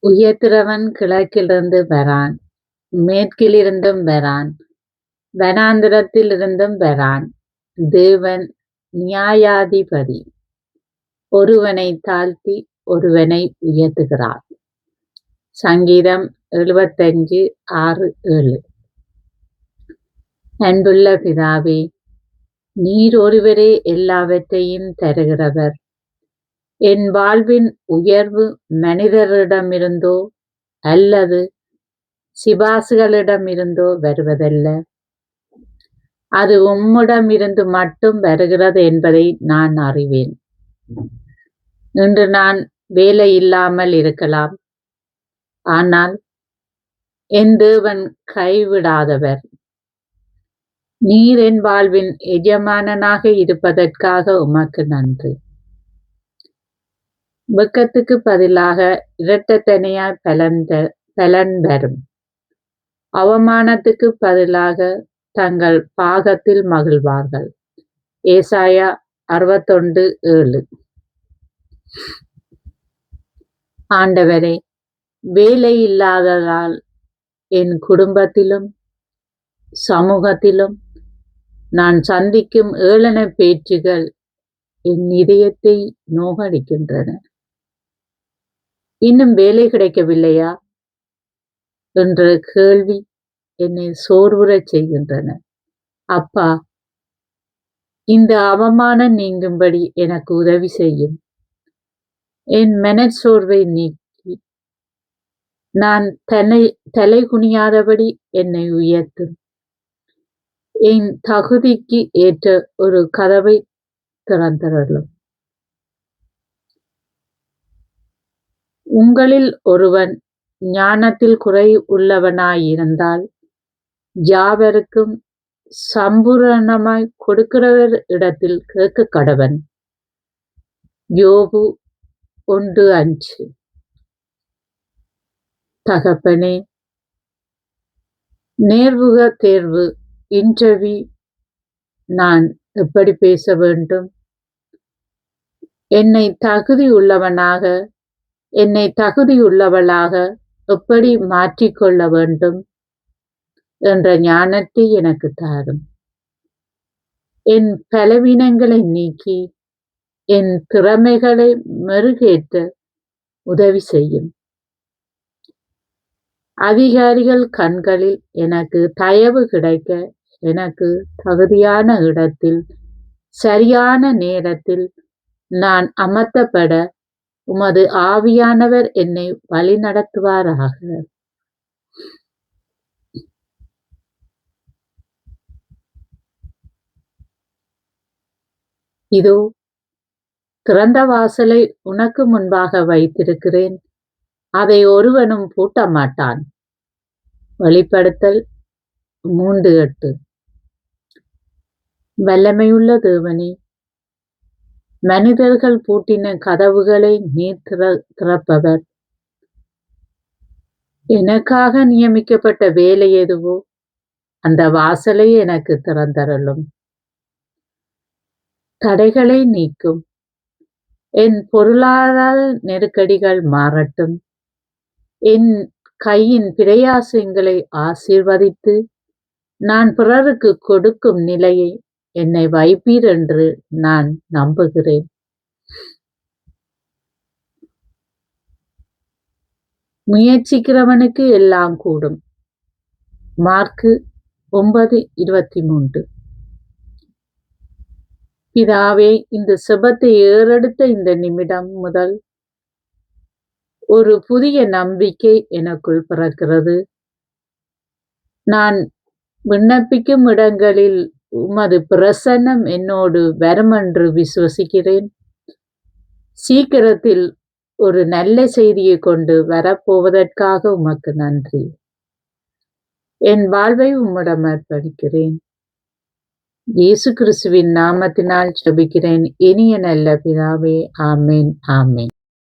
உயர்கிறவன் கிழக்கிலிருந்து வரான், மேற்கிலிருந்தும் வரான், வனாந்திரத்திலிருந்தும் வரான். தேவன் நியாயாதிபதி. ஒருவனைத் தாழ்த்தி ஒருவனை உயர்த்துகிறார். சங்கீதம் 75:6-7. அன்புள்ள பிதாவே, நீர் ஒருவரே எல்லாவற்றையும் தருகிறவர். என் வாழ்வின் உயர்வு மனிதரிடமிருந்தோ அல்லது சிபாசுகளிடமிருந்தோ வருவதல்ல. அது உம்மிடமிருந்து மட்டும் வருகிறது என்பதை நான் அறிவேன். இன்று நான் வேலை இல்லாமல் இருக்கலாம், ஆனால் என் தேவன் கைவிடாதவர். நீர் என் வாழ்வின் எஜமானனாக இருப்பதற்காக உமக்கு நன்றி. வெட்கத்துக்கு பதிலாக இரட்டத்தனையாய் பலன் வரும். அவமானத்துக்கு பதிலாக தங்கள் பாகத்தில் மகிழ்வார்கள். ஏசாயா 61:7. ஆண்டவரே, வேலை இல்லாததால் என் குடும்பத்திலும் சமூகத்திலும் நான் சந்திக்கும் ஏளன பேச்சுகள் என் இதயத்தை நோகடிக்கின்றன. இன்னும் வேலை கிடைக்கவில்லையா என்ற கேள்வி என்னை சோர்வுறச் செய்கின்றன. அப்பா, இந்த அவமானம் நீங்கும்படி எனக்கு உதவி செய்யும். என் மனச்சோர்வை நீக்கி நான் தலை குனியாதபடி என்னை உயர்த்தும். என் தகுதிக்கு ஏற்ற ஒரு கதவை திறந்தருளும். உங்களில் ஒருவன் ஞானத்தில் குறை உள்ளவனாயிருந்தால் யாவருக்கும் சம்பூரணமாய் கொடுக்கிறவர் இடத்தில் கேட்க கடவன். யோபு 1:5. தகப்பனே, நேர்முக தேர்வு இன்டர்வியூ நான் எப்படி பேச வேண்டும்? என்னை தகுதியுள்ளவளாக எப்படி மாற்றிக்கொள்ள வேண்டும் என்ற ஞானத்தை எனக்கு தாரும். என் பலவீனங்களை நீக்கி என் திறமைகளை மெருகேற்ற உதவி செய்யும். அதிகாரிகள் கண்களில் எனக்கு தயவு கிடைக்க எனக்கு தகுதியான இடத்தில் சரியான நேரத்தில் நான் அமர்த்தப்பட உமது ஆவியானவர் என்னை வழிநடத்துவாராக. இதோ திறந்த வாசலை உனக்கு முன்பாக வைத்திருக்கிறேன், அதை ஒருவனும் பூட்ட மாட்டான். வெளிப்படுத்தல் 3:8. வல்லமையுள்ள தேவனே, மனிதர்கள் பூட்டின கதவுகளை நீர் திறப்பவர். எனக்காக நியமிக்கப்பட்ட வேலை எதுவோ அந்த வாசலை எனக்கு திறந்தருளும். தடைகளை நீக்கும். என் பொருளாதார நெருக்கடிகள் மாறட்டும். என் கையின் பிரயாசங்களை ஆசீர்வதித்து நான் பிறருக்கு கொடுக்கும் நிலையை என்னை வைப்பீர் என்று நான் நம்புகிறேன். முயற்சிக்கிறவனுக்கு எல்லாம் கூடும். மார்க்கு 9:23. பிதாவே, இந்த செபத்தை ஏறெடுத்த இந்த நிமிடம் முதல் ஒரு புதிய நம்பிக்கை எனக்குள் பிறக்கிறது. நான் விண்ணப்பிக்கும் இடங்களில் உமது பிரசன்னம் என்னோடு வருமென்று விசுவசிக்கிறேன். சீக்கிரத்தில் ஒரு நல்ல செய்தியை கொண்டு வரப்போவதற்காக உமக்கு நன்றி. என் வாழ்வை உம்மிடம் அர்ப்பணிக்கிறேன். இயேசு கிறிஸ்துவின் நாமத்தினால் ஜெபிக்கிறேன் இனிய நல்ல பிதாவே. ஆமேன், ஆமேன்.